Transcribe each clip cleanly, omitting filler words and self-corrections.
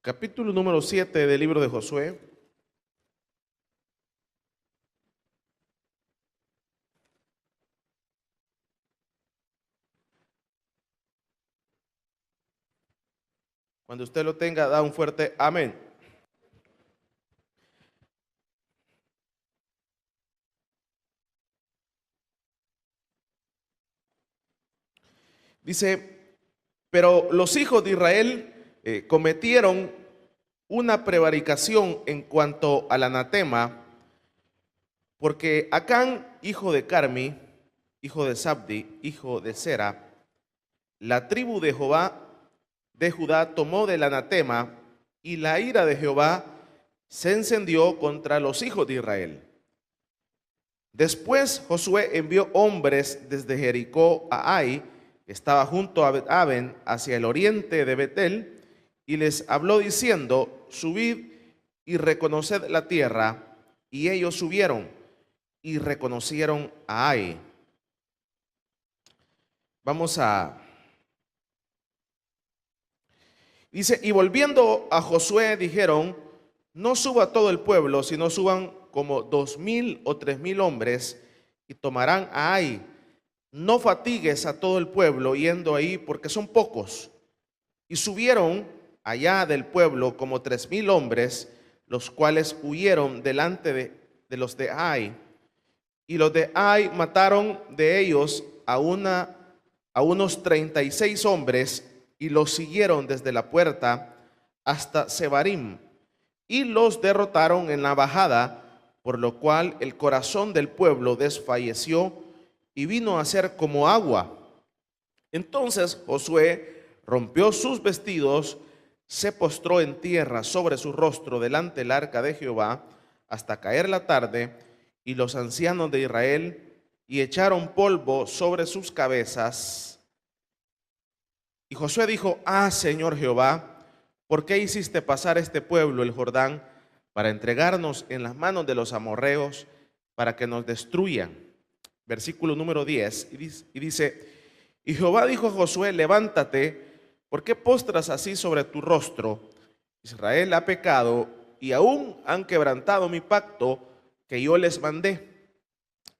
Capítulo número 7 del libro de Josué. Cuando usted lo tenga, da un fuerte amén. Dice, pero los hijos de Israel cometieron una prevaricación en cuanto al anatema, porque Acán, hijo de Carmi, hijo de Sabdi, hijo de Sera, la tribu de Judá tomó del anatema, y la ira de Jehová se encendió contra los hijos de Israel. Después Josué envió hombres desde Jericó a Ai, que estaba junto a Bet-aven, hacia el oriente de Betel, y les habló diciendo: subid y reconoced la tierra. Y ellos subieron y reconocieron a Ai. Dice, y volviendo a Josué dijeron: no suba todo el pueblo, sino suban como 2000 o 3000 hombres, y tomarán a Ai. No fatigues a todo el pueblo yendo ahí, porque son pocos. Y subieron allá del pueblo como 3000 hombres, los cuales huyeron delante de los de Ai. Y los de Ai mataron de ellos a unos 36 hombres, y los siguieron desde la puerta hasta Sebarim, y los derrotaron en la bajada, por lo cual el corazón del pueblo desfalleció y vino a ser como agua. Entonces Josué rompió sus vestidos, se postró en tierra sobre su rostro delante del arca de Jehová hasta caer la tarde, y los ancianos de Israel y echaron polvo sobre sus cabezas. Y Josué dijo: Señor Jehová, ¿por qué hiciste pasar este pueblo el Jordán para entregarnos en las manos de los amorreos para que nos destruyan? Versículo número 10, y dice: y Jehová dijo a Josué: levántate, ¿por qué postras así sobre tu rostro? Israel ha pecado y aún han quebrantado mi pacto que yo les mandé.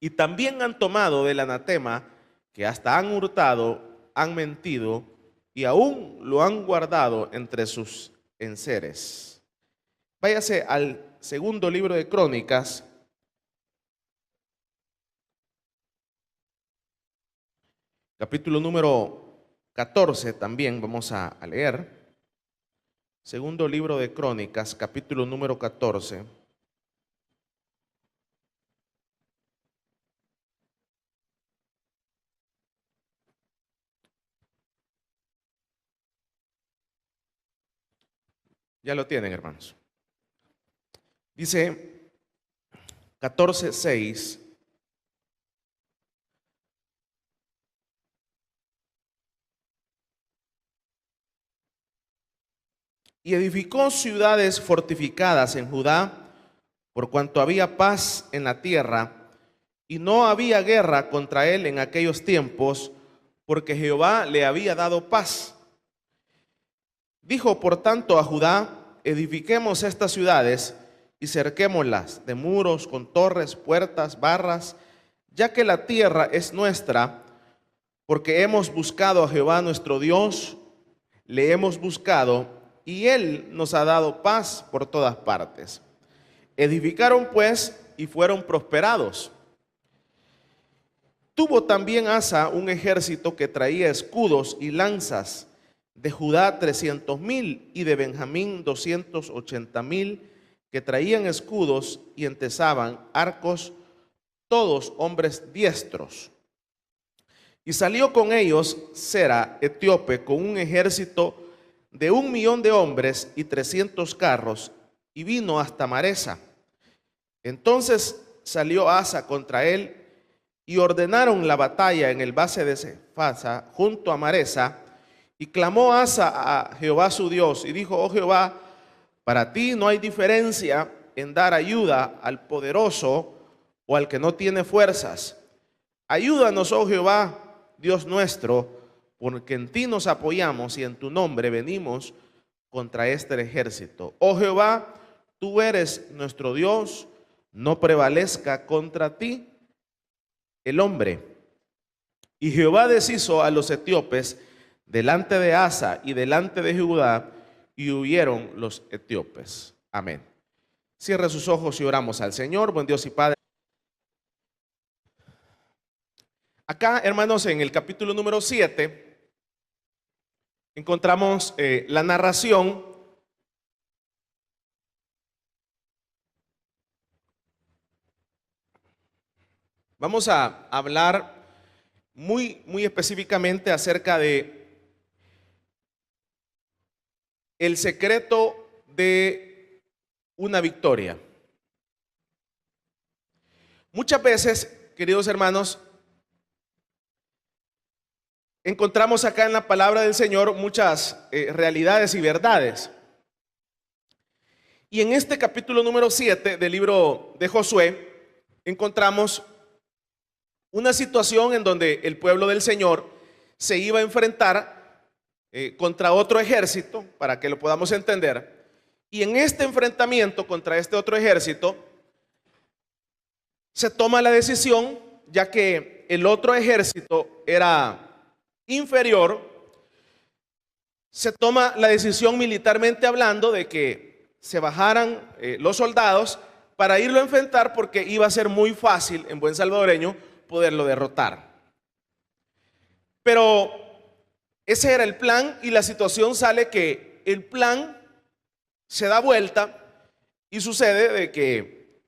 Y también han tomado del anatema, que hasta han hurtado, han mentido, y aún lo han guardado entre sus enseres. Váyase al segundo libro de Crónicas, capítulo número 14, también vamos a leer. Segundo libro de Crónicas, capítulo número 14. Ya lo tienen, hermanos. Dice 14:6. Y edificó ciudades fortificadas en Judá, por cuanto había paz en la tierra, y no había guerra contra él en aquellos tiempos, porque Jehová le había dado paz. Dijo por tanto a Judá: edifiquemos estas ciudades y cerquémoslas de muros, con torres, puertas, barras, ya que la tierra es nuestra, porque hemos buscado a Jehová nuestro Dios, le hemos buscado, y él nos ha dado paz por todas partes. Edificaron pues y fueron prosperados. Tuvo también Asa un ejército que traía escudos y lanzas, de Judá 300,000 y de Benjamín 280,000, que traían escudos y entesaban arcos, todos hombres diestros. Y salió con ellos Sera, etíope, con un ejército de 1,000,000 de hombres y 300 carros, y vino hasta Maresa. Entonces salió Asa contra él, y ordenaron la batalla en el valle de Sefasa, junto a Maresa. Y clamó Asa a Jehová su Dios, y dijo: oh Jehová, para ti no hay diferencia en dar ayuda al poderoso o al que no tiene fuerzas. Ayúdanos, oh Jehová, Dios nuestro, porque en ti nos apoyamos y en tu nombre venimos contra este ejército. Oh Jehová, tú eres nuestro Dios, no prevalezca contra ti el hombre. Y Jehová deshizo a los etíopes delante de Asa y delante de Judá, y huyeron los etíopes. Amén. Cierre sus ojos y oramos al Señor. Buen Dios y Padre. Acá, hermanos, en el capítulo número 7, encontramos la narración Vamos a hablar muy específicamente acerca de el secreto de una victoria. Muchas veces, queridos hermanos, encontramos acá en la palabra del Señor muchas realidades y verdades. Y en este capítulo número 7 del libro de Josué encontramos una situación en donde el pueblo del Señor se iba a enfrentar contra otro ejército, para que lo podamos entender. Y en este enfrentamiento contra este otro ejército se toma la decisión, ya que el otro ejército era inferior, se toma la decisión militarmente hablando de que se bajaran los soldados para irlo a enfrentar, porque iba a ser muy fácil, en buen salvadoreño, poderlo derrotar. Pero ese era el plan, y la situación sale que el plan se da vuelta y sucede de que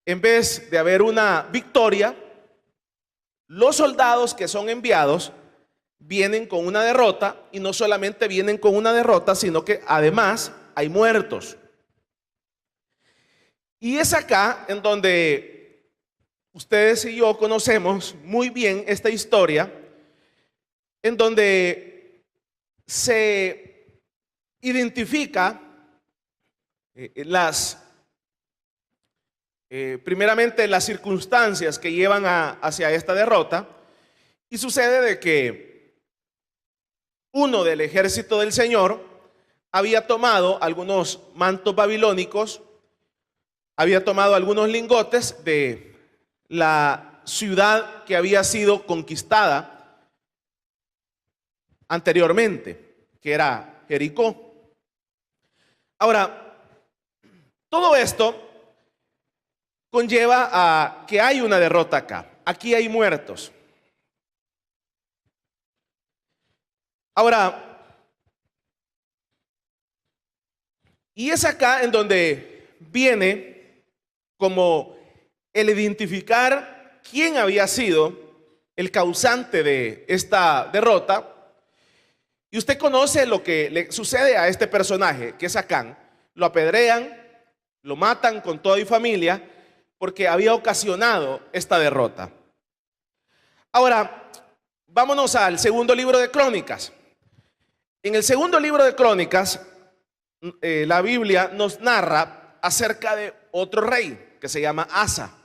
en vez de haber una victoria, los soldados que son enviados vienen con una derrota, y no solamente vienen con una derrota, sino que además hay muertos. Y es acá en donde ustedes y yo conocemos muy bien esta historia, en donde se identifica primeramente las circunstancias que llevan hacia esta derrota, y sucede de que uno del ejército del Señor había tomado algunos mantos babilónicos, había tomado algunos lingotes de la ciudad que había sido conquistada anteriormente, que era Jericó. Ahora, todo esto conlleva a que hay una derrota acá. Aquí hay muertos. Ahora, y es acá en donde viene como el identificar quién había sido el causante de esta derrota. Y usted conoce lo que le sucede a este personaje, que es Acán. Lo apedrean, lo matan con toda su familia, porque había ocasionado esta derrota. Ahora, vámonos al segundo libro de Crónicas. En el segundo libro de Crónicas, la Biblia nos narra acerca de otro rey que se llama Asa.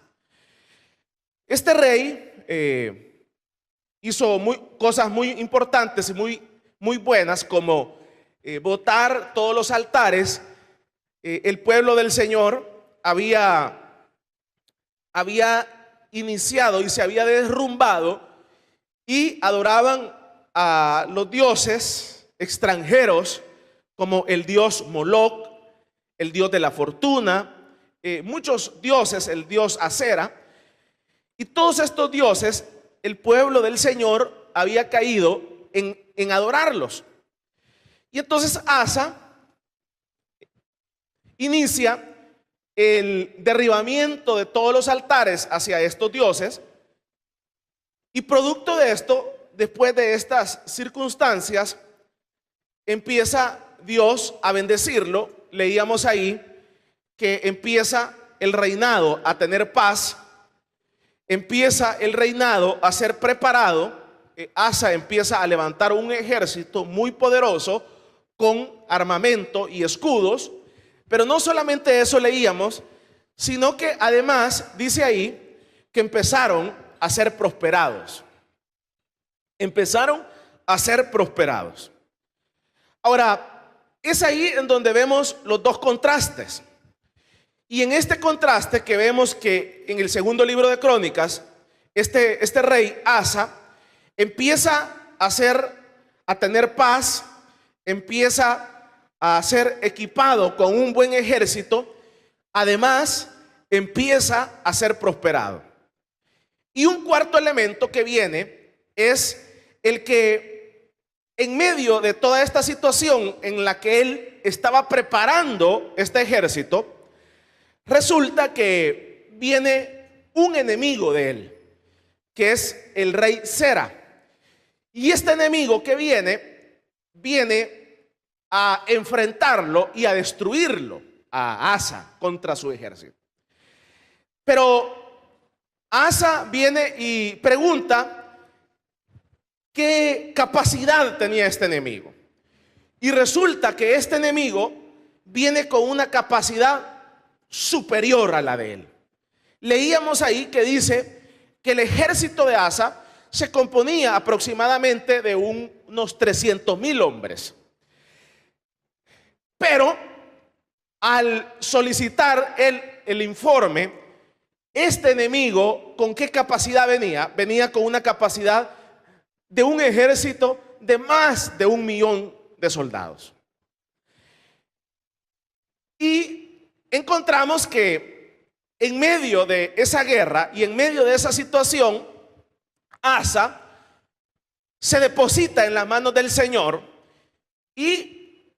Este rey hizo cosas muy importantes y muy buenas, como botar todos los altares. El pueblo del Señor había iniciado y se había derrumbado, y adoraban a los dioses extranjeros, como el dios Moloc, el dios de la fortuna, muchos dioses, el dios Acera. Y todos estos dioses, el pueblo del Señor había caído en adorarlos. Y entonces Asa inicia el derribamiento de todos los altares hacia estos dioses, y producto de esto, después de estas circunstancias, empieza Dios a bendecirlo. Leíamos ahí que empieza el reinado a tener paz, empieza el reinado a ser preparado. Asa empieza a levantar un ejército muy poderoso con armamento y escudos. Pero no solamente eso leíamos, sino que además dice ahí que empezaron a ser prosperados. Empezaron a ser prosperados. Ahora, Es ahí en donde vemos los dos contrastes. Y en este contraste que vemos que en el segundo libro de Crónicas, este rey Asa empieza a tener paz, empieza a ser equipado con un buen ejército, además empieza a ser prosperado. Y un cuarto elemento que viene es el que en medio de toda esta situación en la que él estaba preparando este ejército, resulta que viene un enemigo de él, que es el rey Sera. Y este enemigo que viene a enfrentarlo y a destruirlo a Asa contra su ejército. Pero Asa viene y pregunta qué capacidad tenía este enemigo. Y resulta que este enemigo viene con una capacidad superior a la de él. Leíamos ahí que dice que el ejército de Asa se componía aproximadamente de unos 300,000 hombres. Pero al solicitar el informe, este enemigo, ¿con qué capacidad venía? Venía con una capacidad de un ejército de más de 1,000,000 de soldados. Y encontramos que en medio de esa guerra y en medio de esa situación, Asa se deposita en las manos del Señor. Y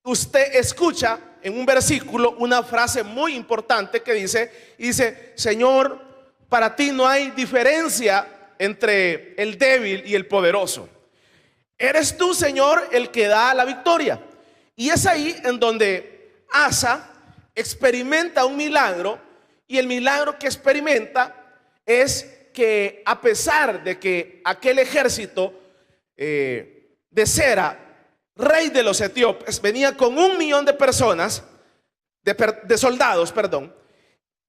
usted escucha en un versículo una frase muy importante que dice: Señor, para ti no hay diferencia entre el débil y el poderoso. Eres tú, Señor, el que da la victoria. Y es ahí en donde Asa experimenta un milagro, y el milagro que experimenta es que a pesar de que aquel ejército de Sera, rey de los etíopes, venía con 1,000,000 de personas, de soldados, perdón,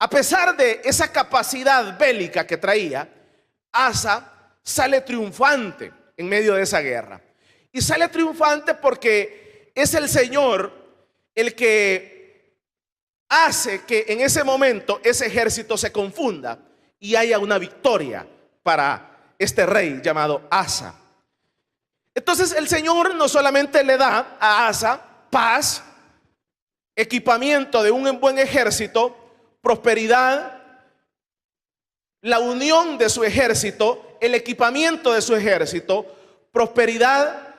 a pesar de esa capacidad bélica que traía, Asa sale triunfante en medio de esa guerra. Y sale triunfante porque es el Señor el que hace que en ese momento ese ejército se confunda y haya una victoria para este rey llamado Asa. Entonces el Señor no solamente le da a Asa paz, equipamiento de un buen ejército, prosperidad, la unión de su ejército, el equipamiento de su ejército, prosperidad,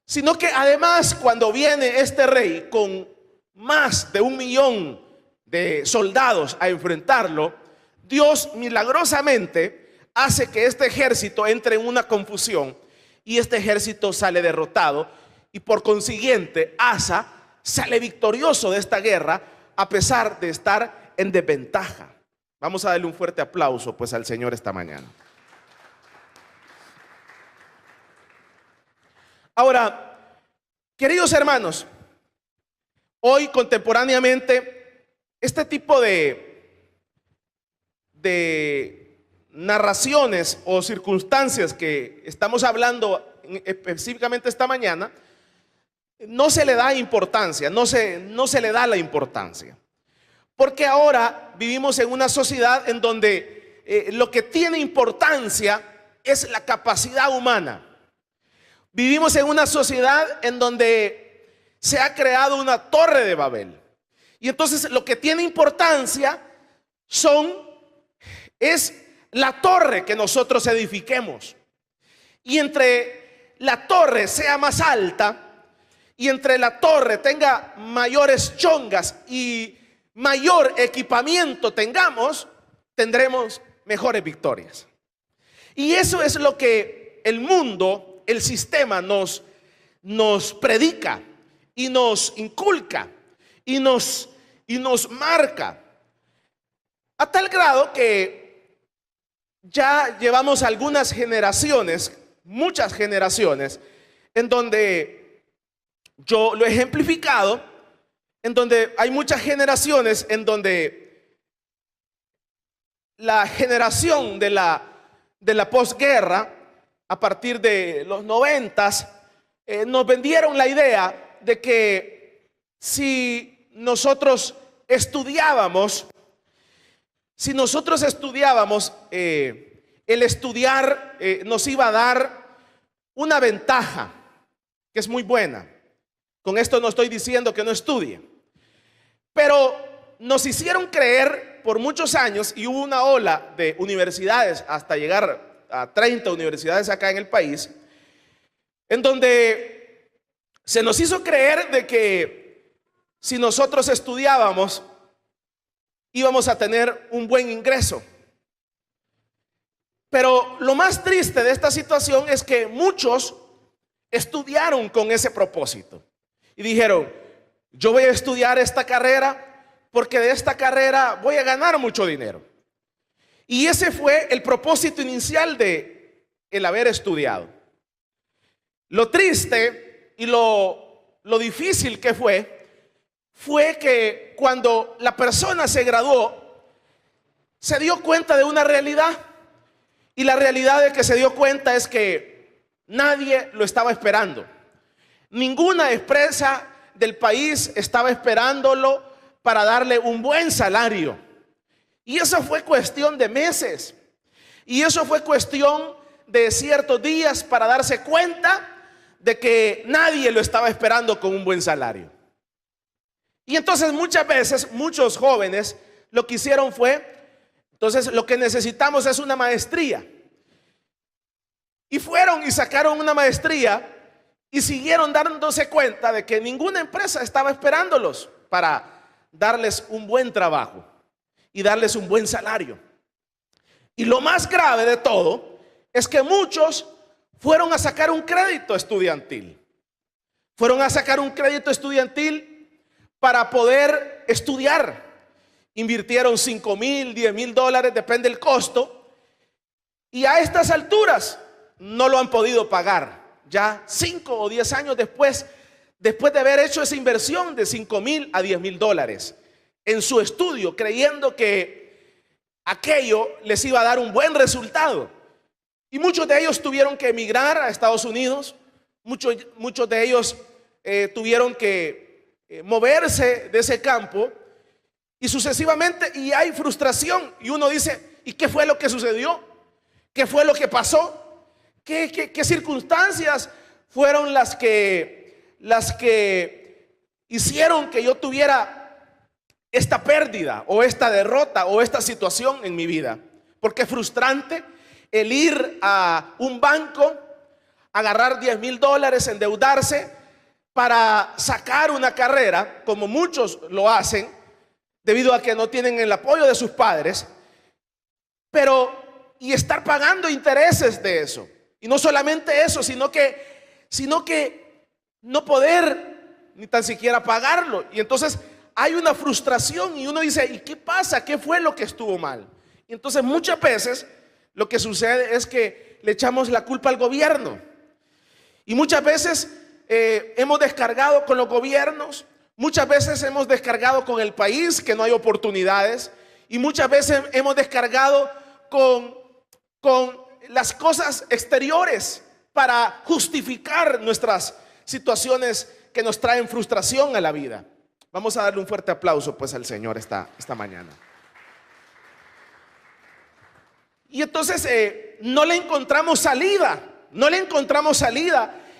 sino que además cuando viene este rey con más de 1,000,000 de soldados a enfrentarlo, Dios milagrosamente hace que este ejército entre en una confusión y este ejército sale derrotado, y por consiguiente Asa sale victorioso de esta guerra a pesar de estar en desventaja. Vamos a darle un fuerte aplauso pues al Señor esta mañana. Ahora, queridos hermanos, hoy contemporáneamente este tipo de narraciones o circunstancias que estamos hablando específicamente esta mañana, no se le da importancia, no se le da la importancia. Porque ahora vivimos en una sociedad en donde lo que tiene importancia es la capacidad humana. Vivimos en una sociedad en donde se ha creado una torre de Babel. Y entonces lo que tiene importancia es la torre que nosotros edifiquemos. Y entre la torre sea más alta, y entre la torre tenga mayores chongas y mayor equipamiento tendremos mejores victorias. Y eso es lo que el mundo, el sistema nos predica y nos inculca y nos marca, a tal grado que ya llevamos algunas generaciones, muchas generaciones, en donde yo lo he ejemplificado, en donde hay muchas generaciones en donde la generación de la posguerra, a partir de los 90s, nos vendieron la idea de que si nosotros estudiábamos, el estudiar nos iba a dar una ventaja que es muy buena. Con esto no estoy diciendo que no estudie, pero nos hicieron creer por muchos años, y hubo una ola de universidades hasta llegar a 30 universidades acá en el país, en donde se nos hizo creer de que si nosotros estudiábamos íbamos a tener un buen ingreso. Pero lo más triste de esta situación es que muchos estudiaron con ese propósito y dijeron: yo voy a estudiar esta carrera porque de esta carrera voy a ganar mucho dinero. Y ese fue el propósito inicial de el haber estudiado. Lo triste y lo difícil que fue que cuando la persona se graduó, se dio cuenta de una realidad. Y la realidad de que se dio cuenta es que nadie lo estaba esperando. Ninguna empresa del país estaba esperándolo para darle un buen salario. Y eso fue cuestión de meses. Y eso fue cuestión de ciertos días para darse cuenta de que nadie lo estaba esperando con un buen salario. Y entonces muchas veces, muchos jóvenes lo que hicieron fue: entonces lo que necesitamos es una maestría. Y fueron y sacaron una maestría y siguieron dándose cuenta de que ninguna empresa estaba esperándolos para darles un buen trabajo y darles un buen salario. Y lo más grave de todo es que muchos fueron a sacar un crédito estudiantil. Fueron a sacar un crédito estudiantil para poder estudiar. Invirtieron $5,000, $10,000, depende del costo. Y a estas alturas no lo han podido pagar. Ya 5 o 10 años después de haber hecho esa inversión de $5,000 a $10,000 en su estudio, creyendo que aquello les iba a dar un buen resultado. Y muchos de ellos tuvieron que emigrar a Estados Unidos. Muchos de ellos tuvieron que moverse de ese campo. Y sucesivamente, y hay frustración. Y uno dice: ¿y qué fue lo que sucedió? ¿Qué fue lo que pasó? ¿Qué circunstancias fueron las que hicieron que yo tuviera esta pérdida o esta derrota o esta situación en mi vida? Porque es frustrante el ir a un banco, agarrar $10,000, endeudarse para sacar una carrera, como muchos lo hacen, debido a que no tienen el apoyo de sus padres, y estar pagando intereses de eso. Y no solamente eso, sino que no poder ni tan siquiera pagarlo. Y entonces hay una frustración y uno dice: ¿y qué pasa? ¿Qué fue lo que estuvo mal? Y entonces muchas veces lo que sucede es que le echamos la culpa al gobierno. Y muchas veces hemos descargado con los gobiernos. Muchas veces hemos descargado con el país, que no hay oportunidades. Y muchas veces hemos descargado con las cosas exteriores para justificar nuestras situaciones que nos traen frustración a la vida. Vamos a darle un fuerte aplauso pues al Señor esta mañana. Y entonces no le encontramos salida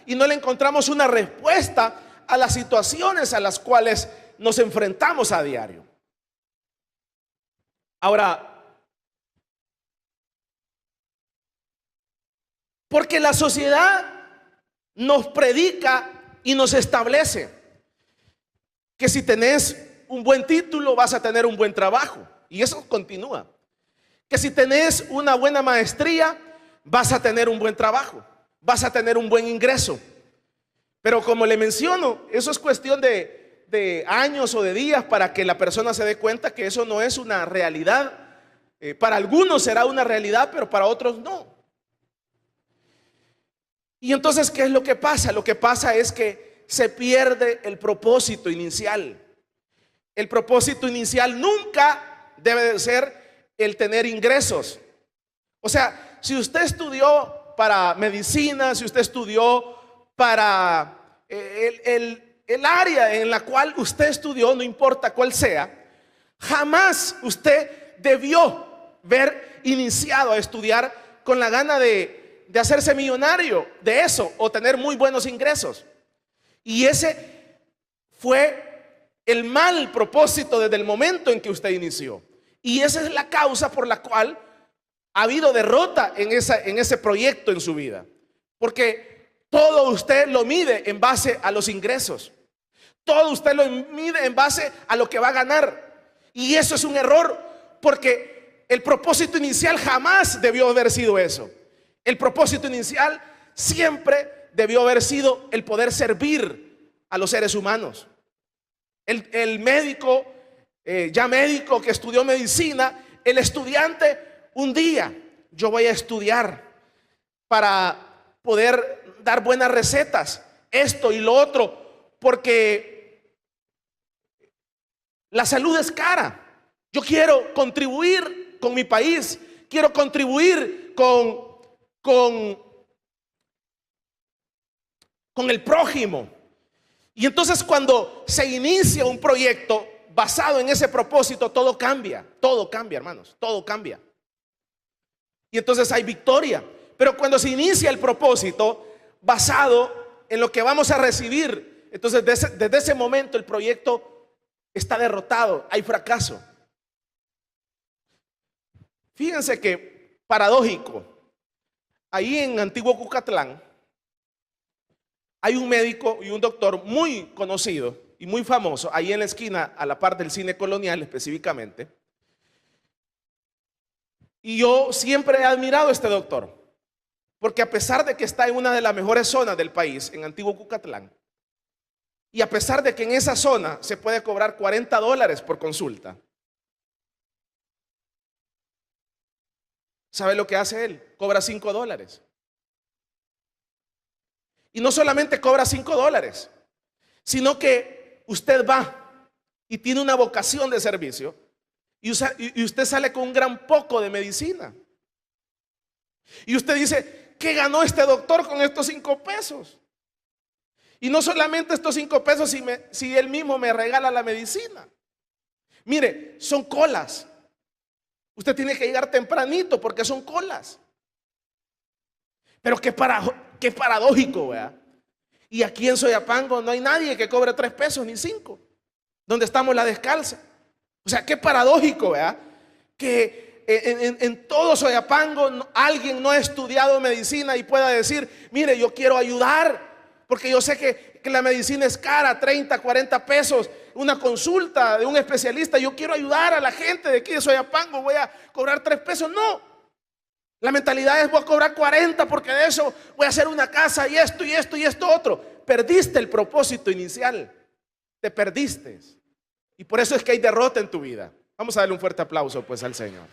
y no le encontramos una respuesta a las situaciones a las cuales nos enfrentamos a diario. Ahora, porque la sociedad nos predica y nos establece que si tenés un buen título vas a tener un buen trabajo, y eso continúa. Que si tenés una buena maestría vas a tener un buen trabajo, vas a tener un buen ingreso. Pero como le menciono, eso es cuestión de años o de días para que la persona se dé cuenta que eso no es una realidad. Para algunos será una realidad, pero para otros no. Y entonces, ¿qué es lo que pasa? Lo que pasa es que se pierde el propósito inicial. El propósito inicial nunca debe de ser el tener ingresos. O sea, si usted estudió para medicina, si usted estudió para el área en la cual usted estudió, no importa cuál sea, jamás usted debió haber iniciado a estudiar con la gana de hacerse millonario de eso o tener muy buenos ingresos. Y ese fue el mal propósito desde el momento en que usted inició. Y esa es la causa por la cual ha habido derrota en ese proyecto en su vida. Porque todo usted lo mide en base a los ingresos. Todo usted lo mide en base a lo que va a ganar. Y eso es un error, porque el propósito inicial jamás debió haber sido eso. El propósito inicial siempre debió haber sido el poder servir a los seres humanos. El médico, ya médico que estudió medicina, el estudiante, un día yo voy a estudiar para poder dar buenas recetas, esto y lo otro, porque la salud es cara. Yo quiero contribuir con mi país, quiero contribuir con el prójimo. Y entonces cuando se inicia un proyecto basado en ese propósito, todo cambia, hermanos, todo cambia. Y entonces hay victoria. Pero cuando se inicia el propósito basado en lo que vamos a recibir, entonces desde ese momento el proyecto está derrotado, hay fracaso. Fíjense que paradójico, ahí en Antiguo Cucatlán hay un médico y un doctor muy conocido y muy famoso, ahí en la esquina, a la par del cine colonial específicamente. Y yo siempre he admirado a este doctor, porque a pesar de que está en una de las mejores zonas del país, en Antiguo Cucatlán, y a pesar de que en esa zona se puede cobrar $40 por consulta, ¿sabe lo que hace él? Cobra $5. Y no solamente cobra $5, sino que usted va y tiene una vocación de servicio y usted sale con un gran poco de medicina. Y usted dice, ¿qué ganó este doctor con estos $5? Y no solamente estos $5 si él mismo me regala la medicina. Mire, son colas. Usted tiene que llegar tempranito porque son colas. Pero qué paradójico, ¿verdad? Y aquí en Soyapango no hay nadie que cobre $3 ni 5, donde estamos la descalza. O sea, qué paradójico, ¿verdad? Que en todo Soyapango alguien no ha estudiado medicina y pueda decir, mire, yo quiero ayudar, porque yo sé que la medicina es cara, 30, 40 pesos, una consulta de un especialista. Yo quiero ayudar a la gente de aquí de Soyapango, voy a cobrar $3. No, la mentalidad es voy a cobrar 40 porque de eso voy a hacer una casa y esto y esto y esto otro. Perdiste el propósito inicial, te perdiste. Y por eso es que hay derrota en tu vida. Vamos a darle un fuerte aplauso pues al Señor.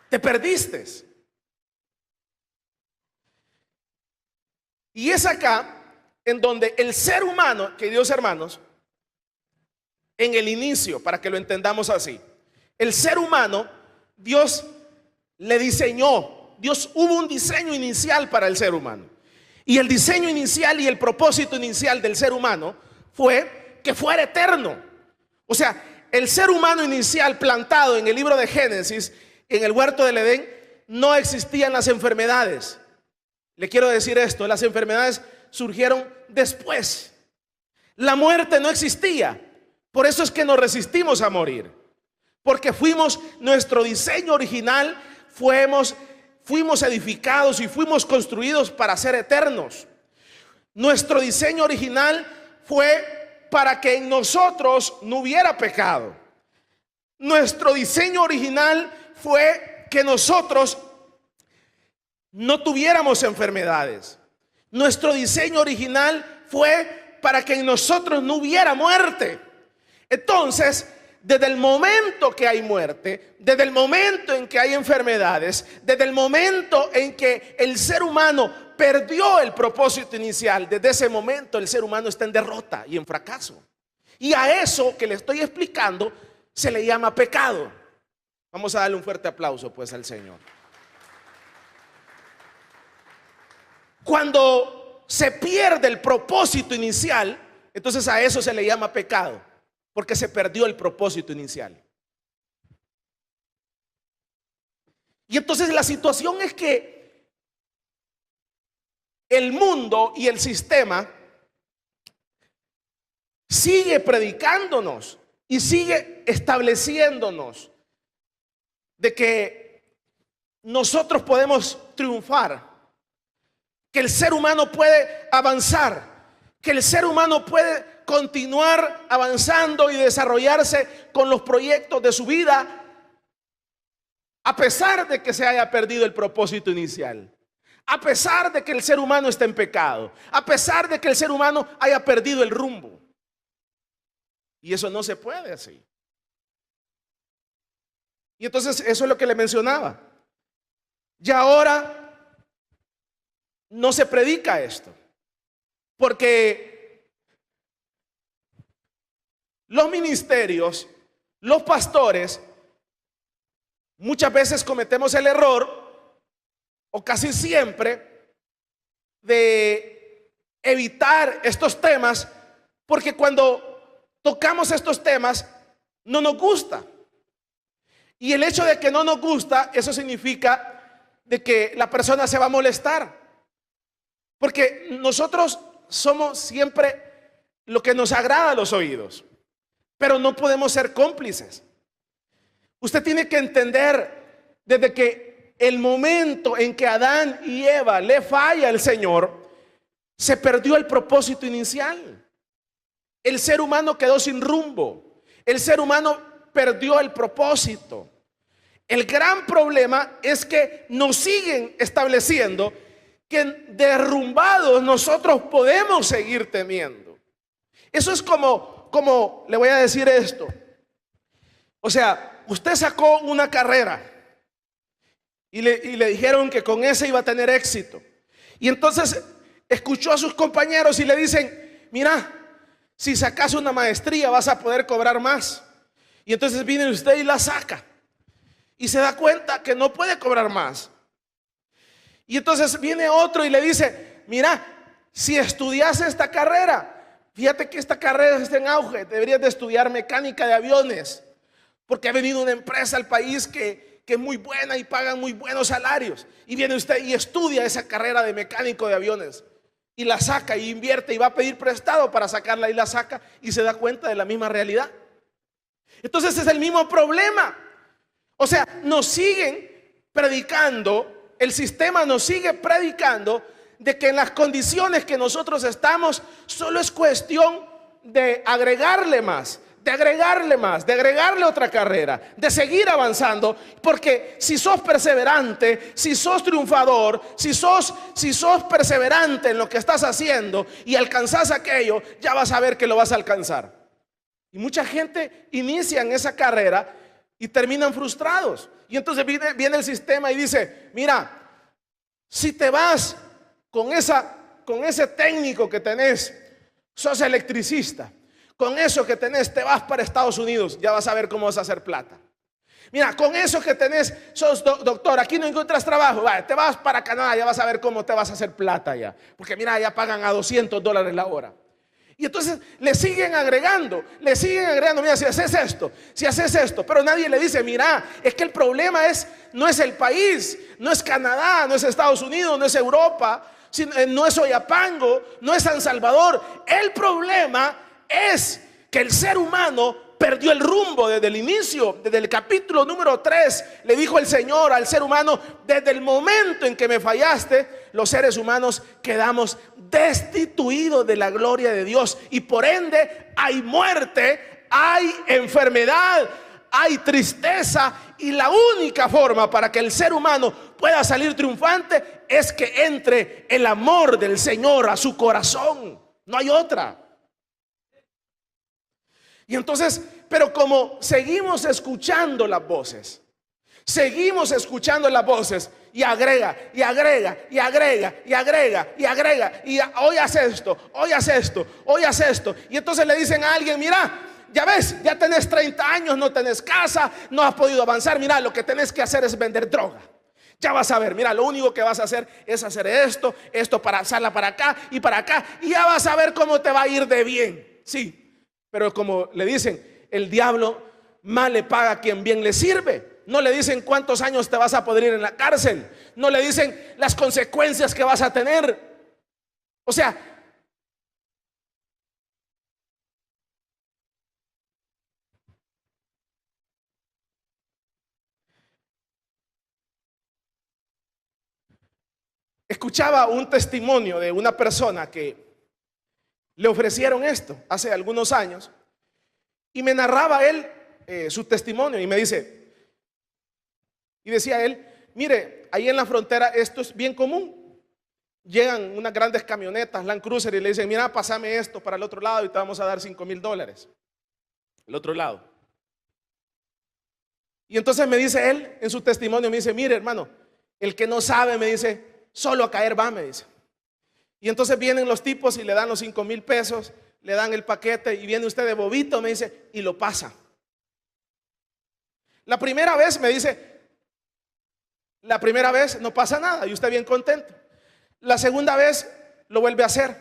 Te perdiste. Y es acá en donde el ser humano, queridos hermanos, en el inicio, para que lo entendamos así, el ser humano, Dios le diseñó, Dios hubo un diseño inicial para el ser humano. Y el diseño inicial y el propósito inicial del ser humano fue que fuera eterno. O sea, el ser humano inicial plantado en el libro de Génesis, en el huerto del Edén, no existían las enfermedades. Le quiero decir esto, las enfermedades surgieron después. La muerte no existía. Por eso es que nos resistimos a morir. Porque nuestro diseño original, fuimos edificados y fuimos construidos para ser eternos. Nuestro diseño original fue para que en nosotros no hubiera pecado. Nuestro diseño original fue que nosotros no tuviéramos enfermedades. Nuestro diseño original fue para que en nosotros no hubiera muerte. Entonces, desde el momento que hay muerte, desde el momento en que hay enfermedades, desde el momento en que el ser humano perdió el propósito inicial, desde ese momento el ser humano está en derrota y en fracaso. Y a eso que le estoy explicando se le llama pecado. Vamos a darle un fuerte aplauso pues al Señor. Cuando se pierde el propósito inicial, entonces a eso se le llama pecado, porque se perdió el propósito inicial. Y entonces la situación es que el mundo y el sistema sigue predicándonos y sigue estableciéndonos de que nosotros podemos triunfar, que el ser humano puede avanzar, que el ser humano puede continuar avanzando y desarrollarse con los proyectos de su vida, a pesar de que se haya perdido el propósito inicial, a pesar de que el ser humano está en pecado, a pesar de que el ser humano haya perdido el rumbo. Y eso no se puede así. Y entonces eso es lo que le mencionaba. Ya ahora no se predica esto, porque los ministerios, los pastores, muchas veces cometemos el error, o casi siempre, de evitar estos temas, porque cuando tocamos estos temas no nos gusta. Y el hecho de que no nos gusta, eso significa de que la persona se va a molestar. Porque nosotros somos siempre lo que nos agrada a los oídos, pero no podemos ser cómplices. Usted tiene que entender desde que el momento en que Adán y Eva le falla al Señor, se perdió el propósito inicial. El ser humano quedó sin rumbo. El ser humano perdió el propósito. El gran problema es que nos siguen estableciendo que derrumbados nosotros podemos seguir temiendo. Eso es como le voy a decir esto. O sea, usted sacó una carrera y le dijeron que con esa iba a tener éxito. Y entonces escuchó a sus compañeros y le dicen: mira, si sacas una maestría vas a poder cobrar más. Y entonces viene usted y la saca y se da cuenta que no puede cobrar más. Y entonces viene otro y le dice: mira, si estudias esta carrera, fíjate que esta carrera está en auge, deberías de estudiar mecánica de aviones, porque ha venido una empresa al país que es muy buena y pagan muy buenos salarios. Y viene usted y estudia esa carrera de mecánico de aviones y la saca y invierte y va a pedir prestado para sacarla, y la saca y se da cuenta de la misma realidad. Entonces es el mismo problema. O sea, nos siguen predicando, el sistema nos sigue predicando de que en las condiciones que nosotros estamos solo es cuestión de agregarle más, de agregarle más, de agregarle otra carrera, de seguir avanzando, porque si sos perseverante, si sos triunfador, si sos perseverante en lo que estás haciendo y alcanzás aquello, ya vas a ver que lo vas a alcanzar. Y mucha gente inicia en esa carrera y terminan frustrados. Y entonces viene el sistema y dice: mira, si te vas con ese técnico que tenés, sos electricista, con eso que tenés te vas para Estados Unidos, ya vas a ver cómo vas a hacer plata. Mira, con eso que tenés, sos doctor, aquí no encuentras trabajo, vale, te vas para Canadá, ya vas a ver cómo te vas a hacer plata ya, porque mira, ya pagan a $200 la hora. Y entonces le siguen agregando, mira, si haces esto, pero nadie le dice: mira, es que el problema no es el país, no es Canadá, no es Estados Unidos, no es Europa, no es Oyapango, no es San Salvador. El problema es que el ser humano perdió el rumbo desde el inicio. Desde el capítulo número 3 le dijo el Señor al ser humano: desde el momento en que me fallaste, los seres humanos quedamos destituidos de la gloria de Dios, y por ende hay muerte, hay enfermedad, hay tristeza, y la única forma para que el ser humano pueda salir triunfante es que entre el amor del Señor a su corazón. No hay otra. Y entonces, pero como seguimos escuchando las voces, y agrega, y agrega, y agrega, y agrega, y agrega, y hoy haz esto, hoy haz esto, hoy haz esto. Y entonces le dicen a alguien: mira, ya ves, ya tenés 30 años, no tenés casa, no has podido avanzar, mira, lo que tenés que hacer es vender droga. Ya vas a ver, mira, lo único que vas a hacer es hacer esto, esto para hacerla para acá, y ya vas a ver cómo te va a ir de bien. Sí, pero como le dicen, el diablo mal le paga a quien bien le sirve. No le dicen cuántos años te vas a poder ir en la cárcel. No le dicen las consecuencias que vas a tener. O sea, escuchaba un testimonio de una persona que le ofrecieron esto hace algunos años y me narraba él su testimonio y me dice, y decía él, mire, ahí en la frontera esto es bien común. Llegan unas grandes camionetas, Land Cruiser, y le dicen, mira, pásame esto para el otro lado y te vamos a dar $5,000. El otro lado. Y entonces me dice él en su testimonio, me dice, mire hermano, el que no sabe, me dice, solo a caer va, me dice. Y entonces vienen los tipos y le dan los $5,000, le dan el paquete y viene usted de bobito, me dice, y lo pasa. La primera vez, me dice, la primera vez no pasa nada y usted bien contento. La segunda vez lo vuelve a hacer.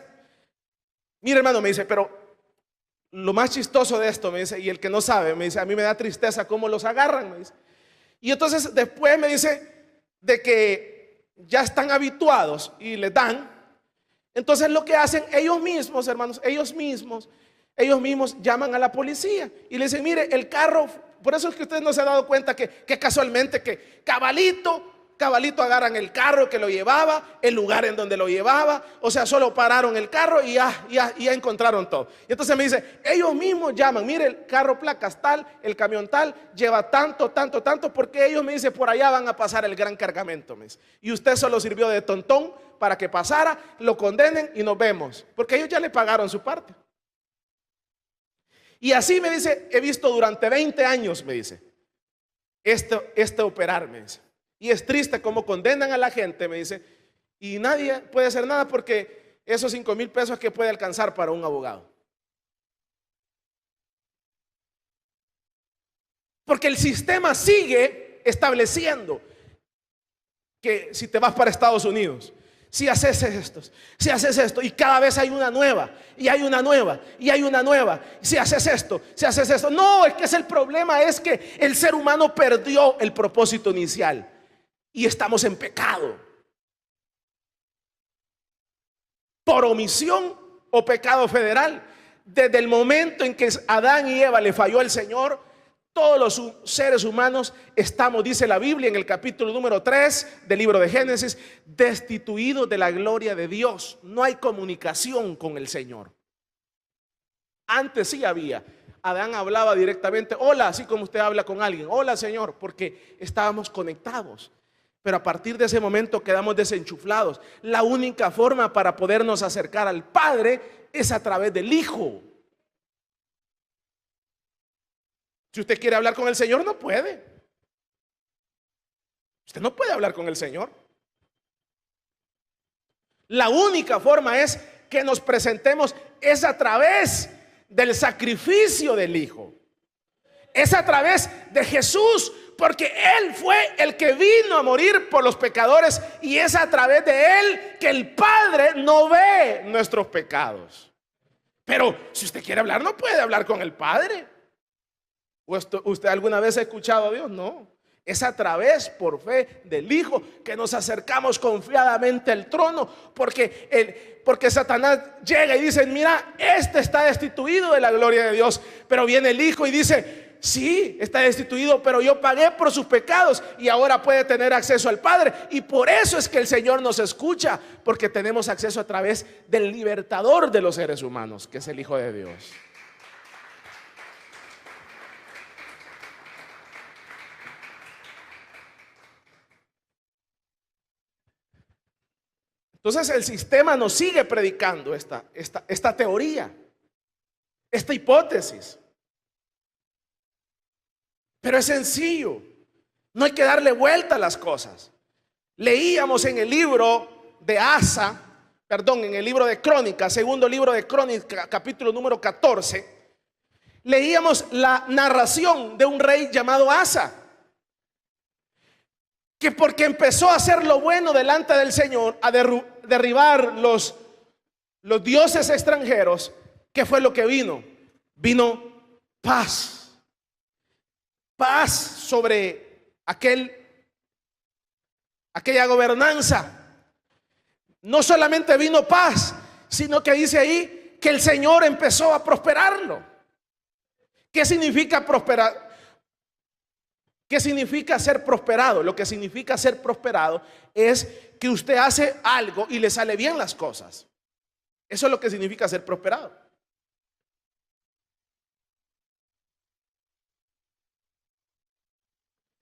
Mire hermano, me dice, pero lo más chistoso de esto, me dice, y el que no sabe, me dice, a mí me da tristeza cómo los agarran, me dice. Y entonces después me dice de que ya están habituados y les dan. Entonces lo que hacen ellos mismos, hermanos, ellos mismos llaman a la policía y le dicen, mire, el carro, por eso es que usted no se ha dado cuenta que casualmente que cabalito agarran el carro que lo llevaba, el lugar en donde lo llevaba, o sea, solo pararon el carro y ya encontraron todo. Y entonces me dice, ellos mismos llaman, mire, el carro placas tal, el camión tal, lleva tanto, porque ellos me dicen, por allá van a pasar el gran cargamento, me dice. Y usted solo sirvió de tontón para que pasara, lo condenen y nos vemos, porque ellos ya le pagaron su parte. Y así me dice, he visto durante 20 años, me dice, este operar, me dice. Y es triste cómo condenan a la gente, me dice, y nadie puede hacer nada porque esos $5,000 que puede alcanzar para un abogado. Porque el sistema sigue estableciendo que si te vas para Estados Unidos, si haces esto, y cada vez hay una nueva, y hay una nueva, y hay una nueva, si haces esto. No, es que el problema es que el ser humano perdió el propósito inicial. Y estamos en pecado por omisión o pecado federal. Desde el momento en que Adán y Eva le falló al Señor, todos los seres humanos estamos, dice la Biblia en el capítulo número 3 del libro de Génesis, destituidos de la gloria de Dios. No hay comunicación con el Señor. Antes sí había. Adán hablaba directamente, hola, así como usted habla con alguien, hola Señor, porque estábamos conectados. Pero a partir de ese momento quedamos desenchuflados. La única forma para podernos acercar al Padre es a través del Hijo. Si usted quiere hablar con el Señor, no puede. Usted no puede hablar con el Señor. La única forma es que nos presentemos es a través del sacrificio del Hijo. Es a través de Jesús. Porque Él fue el que vino a morir por los pecadores y es a través de Él que el Padre no ve nuestros pecados. Pero si usted quiere hablar, no puede hablar con el Padre. ¿Usted alguna vez ha escuchado a Dios? No. Es a través, por fe del Hijo, que nos acercamos confiadamente al trono. Porque Satanás llega y dice, mira, este está destituido de la gloria de Dios. Pero viene el Hijo y dice, sí, está destituido, pero yo pagué por sus pecados y ahora puede tener acceso al Padre. Y por eso es que el Señor nos escucha, porque tenemos acceso a través del libertador de los seres humanos, que es el Hijo de Dios. Entonces el sistema nos sigue predicando esta teoría, esta hipótesis. Pero es sencillo, no hay que darle vuelta a las cosas. Leíamos en el libro de en el libro de Crónicas, segundo libro de Crónicas, capítulo número 14, leíamos la narración de un rey llamado Asa, que porque empezó a hacer lo bueno delante del Señor, a derribar los dioses extranjeros, ¿qué fue lo que vino? Vino paz. Paz sobre aquella gobernanza. No solamente vino paz, sino que dice ahí que el Señor empezó a prosperarlo. ¿Qué significa prosperar? ¿Qué significa ser prosperado? Lo que significa ser prosperado es que usted hace algo y le sale bien las cosas. Eso es lo que significa ser prosperado.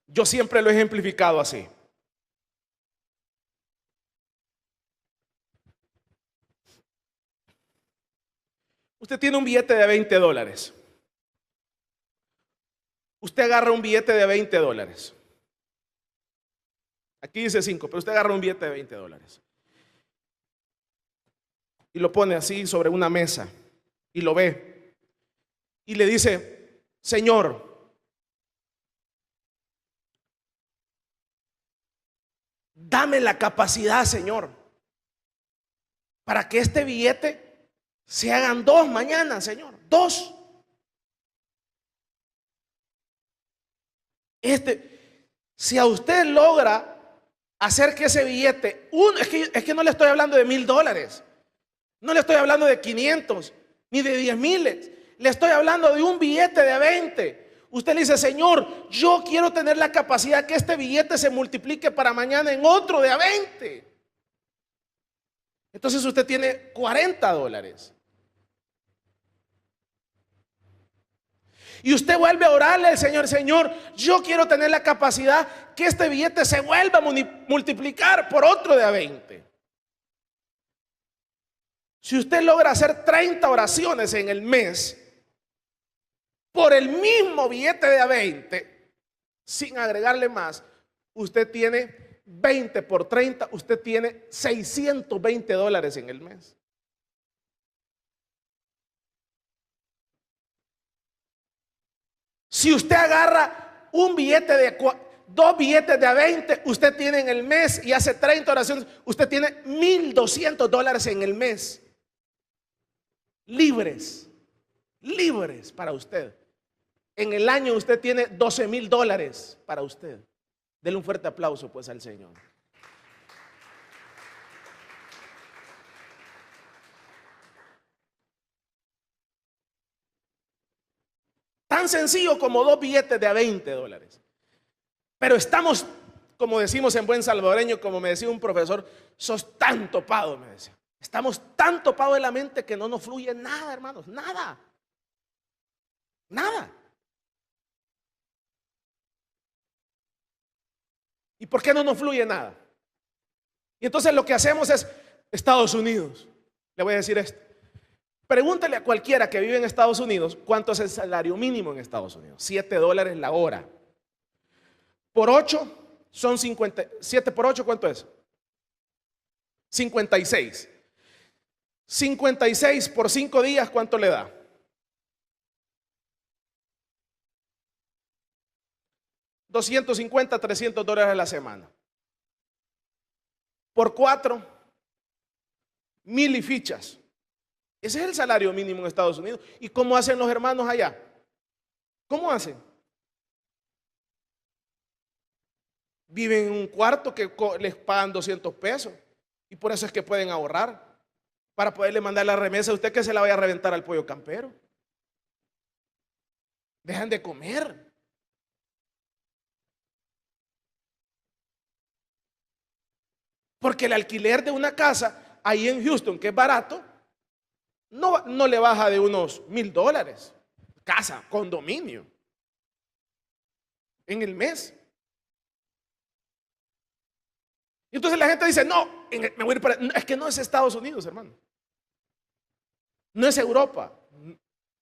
Yo siempre lo he ejemplificado así. Usted tiene un billete de $20. Usted agarra un billete de $20. Aquí dice 5, pero usted agarra un billete de $20 y lo pone así sobre una mesa y lo ve y le dice: Señor, dame la capacidad, Señor, para que este billete se hagan 2 mañana, Señor, 2. Si a usted logra hacer que ese billete, es que no le estoy hablando de $1,000, no le estoy hablando de 500, ni de 10,000, le estoy hablando de un billete de 20. Usted le dice: Señor, yo quiero tener la capacidad que este billete se multiplique para mañana en otro de a 20. Entonces usted tiene $40. Y usted vuelve a orarle al Señor: Señor, yo quiero tener la capacidad que este billete se vuelva a multiplicar por otro de a 20. Si usted logra hacer 30 oraciones en el mes por el mismo billete de a 20, sin agregarle más, usted tiene 20 por 30, usted tiene $620 en el mes. Si usted agarra un billete de 2 billetes de a 20, usted tiene en el mes y hace 30 oraciones, usted tiene $1,200 en el mes. Libres para usted. En el año usted tiene $12,000 para usted. Denle un fuerte aplauso pues al Señor. Tan sencillo como 2 billetes de a $20. Pero estamos, como decimos en buen salvadoreño, como me decía un profesor: sos tan topado, me decía. Estamos tan topados de la mente que no nos fluye nada, hermanos, nada. Nada. ¿Y por qué no nos fluye nada? Y entonces lo que hacemos es: Estados Unidos. Le voy a decir esto. Pregúntale a cualquiera que vive en Estados Unidos cuánto es el salario mínimo en Estados Unidos. $7 la hora. Por 8 son 50. 7 por 8, ¿cuánto es? 56. 56 por 5 días, ¿cuánto le da? $250, $300 a la semana. Por 4, 1,000 y fichas. Ese es el salario mínimo en Estados Unidos. ¿Y cómo hacen los hermanos allá? ¿Cómo hacen? Viven en un cuarto que les pagan $200 y por eso es que pueden ahorrar para poderle mandar la remesa a usted, que se la vaya a reventar al pollo campero. Dejan de comer. Porque el alquiler de una casa ahí en Houston, que es barato, no le baja de unos $1,000. Casa, condominio, en el mes. Y entonces la gente dice: no, me voy a ir para... Es que no es Estados Unidos, hermano. No es Europa.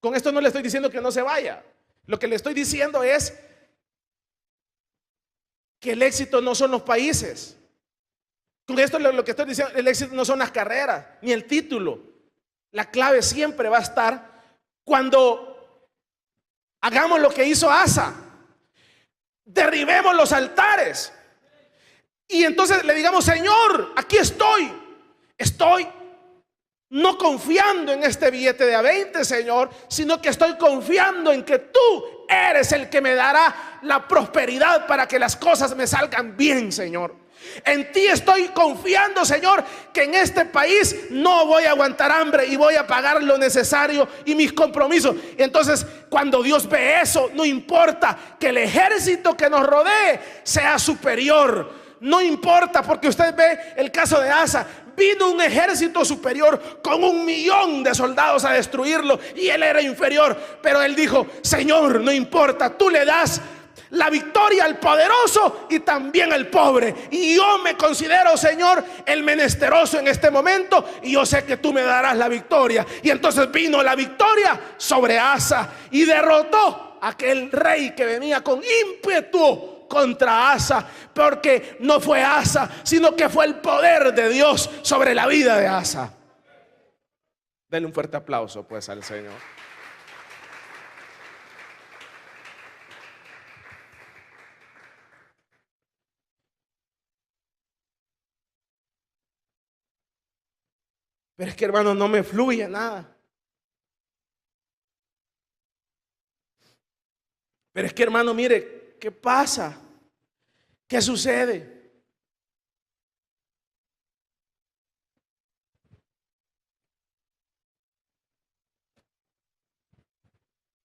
Con esto no le estoy diciendo que no se vaya. Lo que le estoy diciendo es que el éxito no son los países. Con esto lo que estoy diciendo, el éxito no son las carreras, ni el título. La clave siempre va a estar cuando hagamos lo que hizo Asa. Derribemos los altares. Y entonces le digamos: Señor, aquí estoy. Estoy no confiando en este billete de a 20, Señor, sino que estoy confiando en que tú eres el que me dará la prosperidad para que las cosas me salgan bien, Señor. En ti estoy confiando, Señor, que en este país no voy a aguantar hambre y voy a pagar lo necesario y mis compromisos. Y entonces, cuando Dios ve eso, no importa que el ejército que nos rodee sea superior. No importa, porque usted ve el caso de Asa. Vino un ejército superior con 1.000.000 de soldados a destruirlo y él era inferior. Pero él dijo: Señor, no importa, tú le das la victoria al poderoso y también al pobre. Y yo me considero, Señor, el menesteroso en este momento, y yo sé que tú me darás la victoria. Y entonces vino la victoria sobre Asa y derrotó a aquel rey que venía con ímpetu contra Asa, porque no fue Asa, sino que fue el poder de Dios sobre la vida de Asa. Denle un fuerte aplauso pues al Señor. Pero es que, hermano, no me fluye nada. Pero es que, hermano, mire, ¿qué pasa? ¿Qué sucede?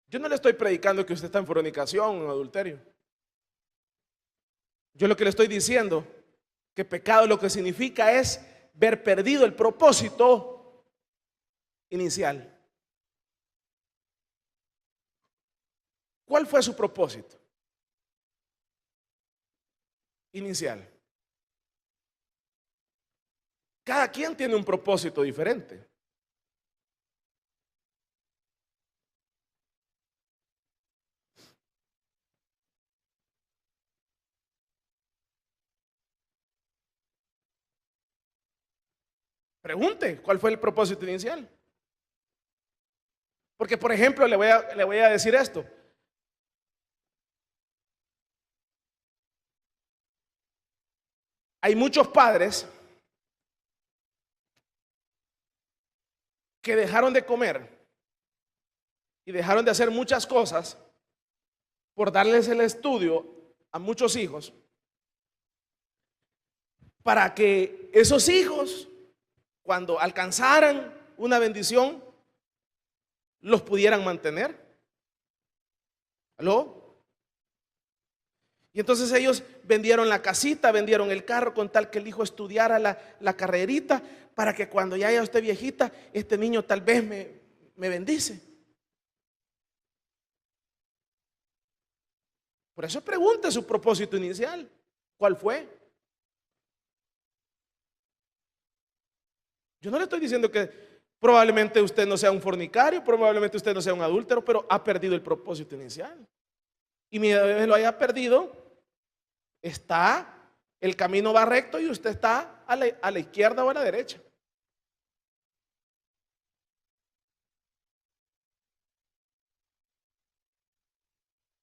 Yo no le estoy predicando que usted está en fornicación o en adulterio. Yo lo que le estoy diciendo, que pecado lo que significa es ver perdido el propósito inicial. ¿Cuál fue su propósito inicial? Cada quien tiene un propósito diferente. Pregunte, ¿cuál fue el propósito inicial? Porque, por ejemplo, le voy a decir esto. Hay muchos padres que dejaron de comer y dejaron de hacer muchas cosas por darles el estudio a muchos hijos, para que esos hijos, cuando alcanzaran una bendición, los pudieran mantener. ¿Aló? Y entonces ellos vendieron la casita, vendieron el carro con tal que el hijo estudiara la carrerita, para que cuando ya esté viejita, este niño tal vez me bendice. Por eso pregunte su propósito inicial. ¿Cuál fue? Yo no le estoy diciendo que probablemente usted no sea un fornicario, probablemente usted no sea un adúltero, pero ha perdido el propósito inicial. Y mientras lo haya perdido, el camino va recto y usted está a la izquierda o a la derecha.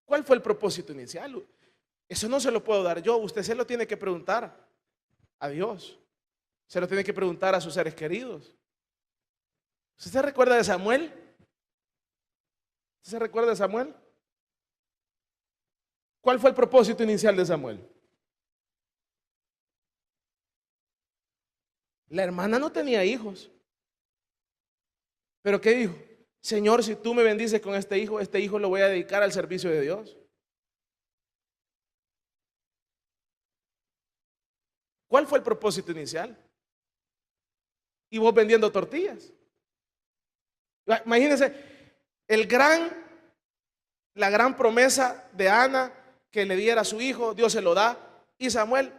¿Cuál fue el propósito inicial? Eso no se lo puedo dar yo. Usted se lo tiene que preguntar a Dios. Se lo tiene que preguntar a sus seres queridos. ¿Usted se recuerda de Samuel? ¿Usted se recuerda de Samuel? ¿Cuál fue el propósito inicial de Samuel? La hermana no tenía hijos. ¿Pero qué dijo? Señor, si tú me bendices con este hijo lo voy a dedicar al servicio de Dios. ¿Cuál fue el propósito inicial? Y vos vendiendo tortillas. Imagínense la gran promesa de Ana, que le diera a su hijo, Dios se lo da, y Samuel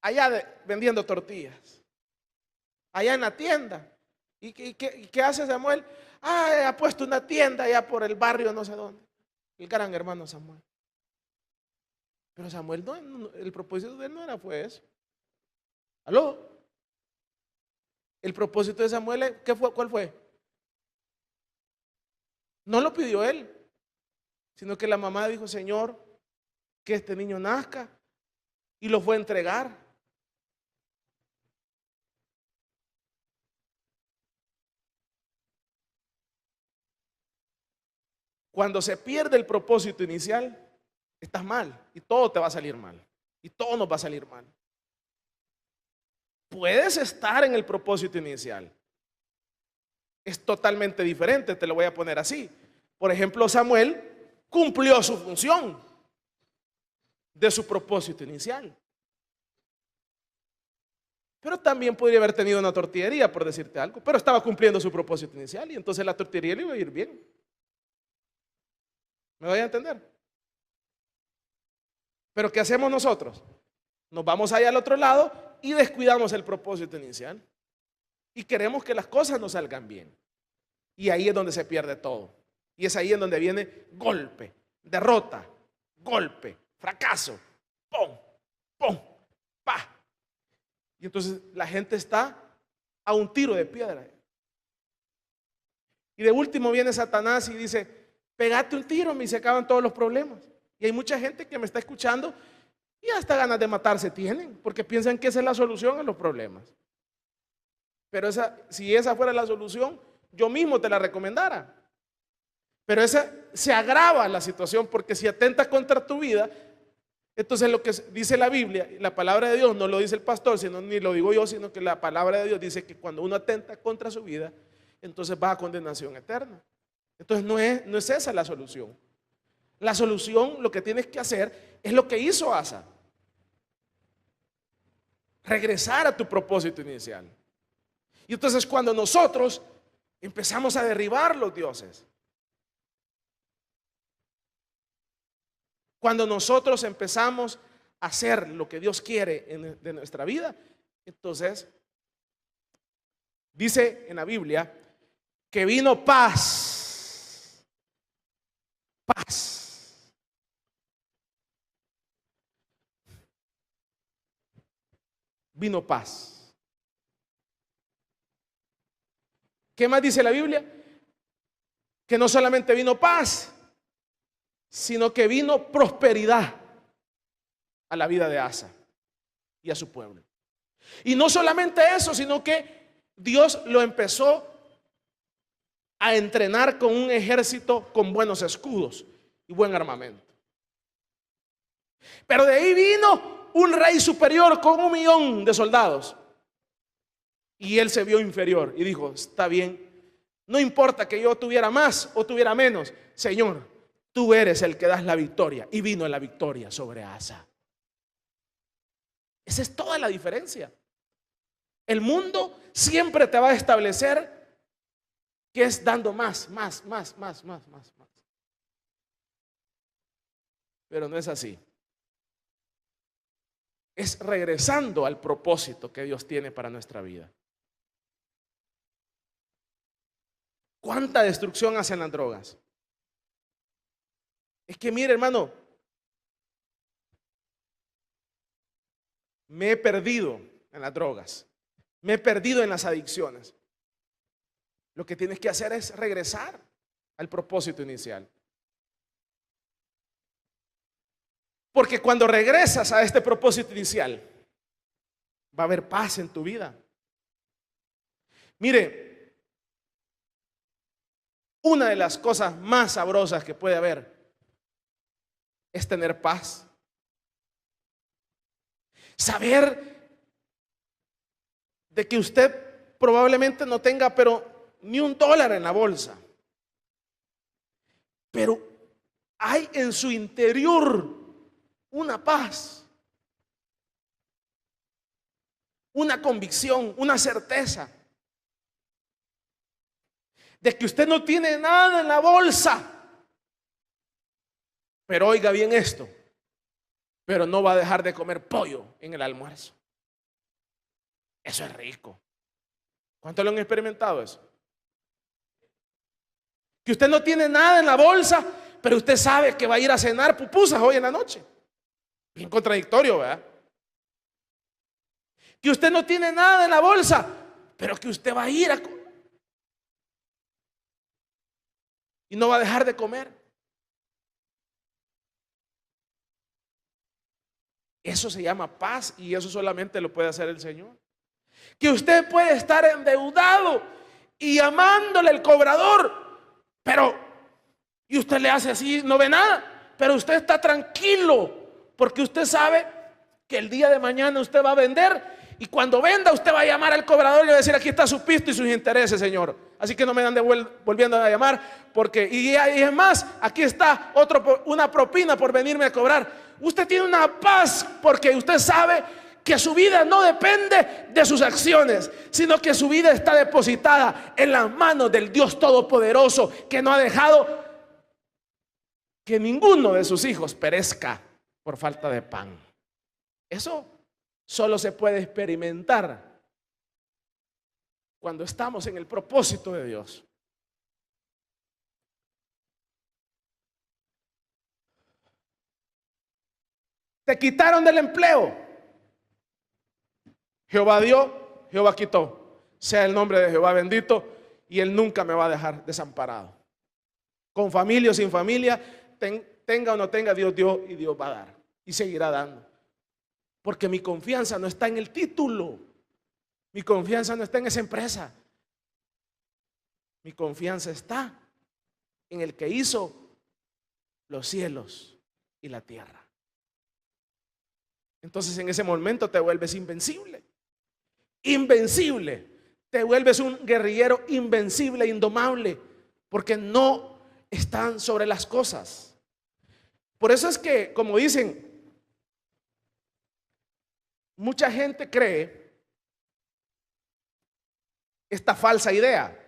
allá vendiendo tortillas, allá en la tienda. ¿Y qué hace Samuel? Ha puesto una tienda allá por el barrio no sé dónde. El gran hermano Samuel. Pero Samuel el propósito de él fue eso. ¿Aló? El propósito de Samuel, ¿cuál fue? No lo pidió él, sino que la mamá dijo: Señor, que este niño nazca, y lo fue a entregar Cuando se pierde el propósito inicial, estás mal y todo te va a salir mal. Y todo nos va a salir mal. Puedes estar en el propósito inicial. Es totalmente diferente, te lo voy a poner así. Por ejemplo, Samuel cumplió su función de su propósito inicial. Pero también podría haber tenido una tortillería, por decirte algo. Pero estaba cumpliendo su propósito inicial y entonces la tortillería le iba a ir bien. ¿Me voy a entender? Pero ¿qué hacemos nosotros? Nos vamos allá al otro lado y descuidamos el propósito inicial. Y queremos que las cosas nos salgan bien. Y ahí es donde se pierde todo. Y es ahí en donde viene golpe, derrota, golpe, fracaso, pum, pum, pa. Y entonces la gente está a un tiro de piedra. Y de último viene Satanás y dice, pegate un tiro y se acaban todos los problemas. Y hay mucha gente que me está escuchando y hasta ganas de matarse tienen, porque piensan que esa es la solución a los problemas. Pero si esa fuera la solución, yo mismo te la recomendara. Pero esa se agrava la situación, porque si atenta contra tu vida, entonces lo que dice la Biblia, la palabra de Dios, no lo dice el pastor, sino ni lo digo yo, sino que la palabra de Dios dice que cuando uno atenta contra su vida, entonces va a condenación eterna. Entonces no es esa la solución. La solución, lo que tienes que hacer es lo que hizo Asa: regresar a tu propósito inicial. Y entonces cuando nosotros empezamos a derribar los dioses, cuando nosotros empezamos a hacer lo que Dios quiere de nuestra vida, entonces dice en la Biblia que vino paz. Paz. Vino paz. ¿Qué más dice la Biblia? Que no solamente vino paz, sino que vino prosperidad a la vida de Asa y a su pueblo. Y no solamente eso, sino que Dios lo empezó a entrenar con un ejército con buenos escudos y buen armamento. Pero de ahí vino un rey superior con 1,000,000 de soldados. Y él se vio inferior y dijo, está bien, no importa que yo tuviera más o tuviera menos, Señor, tú eres el que das la victoria. Y vino la victoria sobre Asa. Esa es toda la diferencia. El mundo siempre te va a establecer que es dando más. Pero no es así. Es regresando al propósito que Dios tiene para nuestra vida. ¿Cuánta destrucción hacen las drogas? Es que mire, hermano, me he perdido en las drogas, me he perdido en las adicciones. Lo que tienes que hacer es regresar al propósito inicial. Porque cuando regresas a este propósito inicial, va a haber paz en tu vida. Mire, una de las cosas más sabrosas que puede haber es tener paz. Saber de que usted probablemente no tenga pero ni $1 en la bolsa, pero hay en su interior una paz, una convicción, una certeza de que usted no tiene nada en la bolsa. Pero oiga bien esto, pero no va a dejar de comer pollo en el almuerzo. Eso es rico. ¿Cuántos lo han experimentado eso? Que usted no tiene nada en la bolsa, pero usted sabe que va a ir a cenar pupusas hoy en la noche. Bien contradictorio, ¿verdad? Que usted no tiene nada en la bolsa, pero que usted va a ir a comer y no va a dejar de comer. Eso se llama paz, y eso solamente lo puede hacer el Señor. Que usted puede estar endeudado y llamándole al cobrador, pero y usted le hace así, no ve nada, pero usted está tranquilo porque usted sabe que el día de mañana usted va a vender, y cuando venda usted va a llamar al cobrador y le va a decir: aquí está su pisto y sus intereses, señor, así que no me ande volviendo a llamar, porque y es más, aquí está una propina por venirme a cobrar. Usted tiene una paz porque usted sabe que su vida no depende de sus acciones, sino que su vida está depositada en las manos del Dios Todopoderoso, que no ha dejado que ninguno de sus hijos perezca por falta de pan. Eso solo se puede experimentar cuando estamos en el propósito de Dios. Te quitaron del empleo. Jehová dio, Jehová quitó. Sea el nombre de Jehová bendito, y Él nunca me va a dejar desamparado. Con familia o sin familia, tenga o no tenga, Dios dio y Dios va a dar y seguirá dando. Porque mi confianza no está en el título, mi confianza no está en esa empresa, mi confianza está en el que hizo los cielos y la tierra. Entonces en ese momento te vuelves invencible. Invencible. Te vuelves un guerrillero invencible, indomable, porque no están sobre las cosas. Por eso es que, como dicen, mucha gente cree esta falsa idea.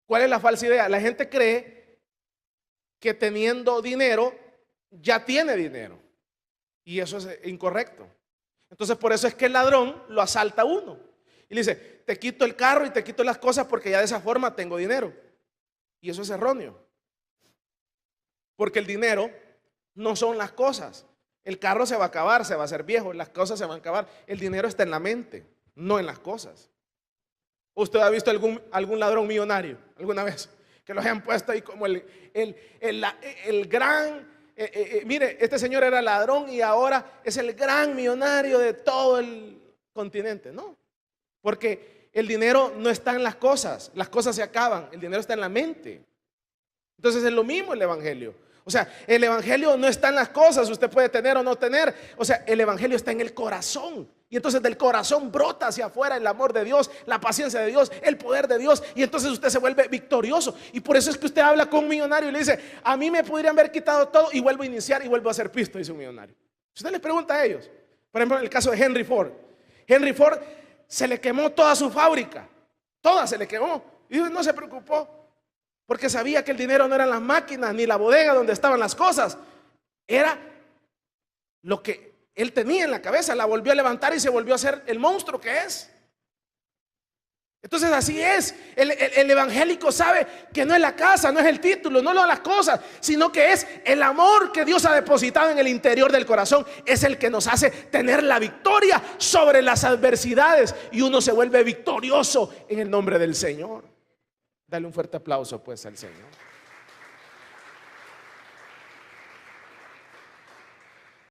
¿Cuál es la falsa idea? La gente cree que teniendo dinero ya tiene dinero, y eso es incorrecto. Entonces por eso es que el ladrón lo asalta a uno y le dice: te quito el carro y te quito las cosas porque ya de esa forma tengo dinero. Y eso es erróneo, porque el dinero no son las cosas. El carro se va a acabar, se va a hacer viejo, las cosas se van a acabar. El dinero está en la mente, no en las cosas. ¿Usted ha visto algún ladrón millonario alguna vez? Que los hayan puesto ahí como el gran... mire, este señor era ladrón y ahora es el gran millonario de todo el continente. No, porque el dinero no está en las cosas se acaban, el dinero está en la mente. Entonces es lo mismo el evangelio. O sea, el evangelio no está en las cosas, usted puede tener o no tener. O sea, el evangelio está en el corazón. Y entonces del corazón brota hacia afuera el amor de Dios, la paciencia de Dios, el poder de Dios. Y entonces usted se vuelve victorioso. Y por eso es que usted habla con un millonario y le dice: a mí me podrían haber quitado todo y vuelvo a iniciar y vuelvo a hacer pisto, dice un millonario. Si usted les pregunta a ellos, por ejemplo, en el caso de Henry Ford. Henry Ford se le quemó toda su fábrica. Toda se le quemó. Y no se preocupó, porque sabía que el dinero no eran las máquinas ni la bodega donde estaban las cosas. Era lo que él tenía en la cabeza. La volvió a levantar y se volvió a hacer el monstruo que es. Entonces así es. El evangélico sabe que no es la casa, no es el título, no son las cosas, sino que es el amor que Dios ha depositado en el interior del corazón. Es el que nos hace tener la victoria sobre las adversidades, y uno se vuelve victorioso en el nombre del Señor. Dale un fuerte aplauso pues al Señor.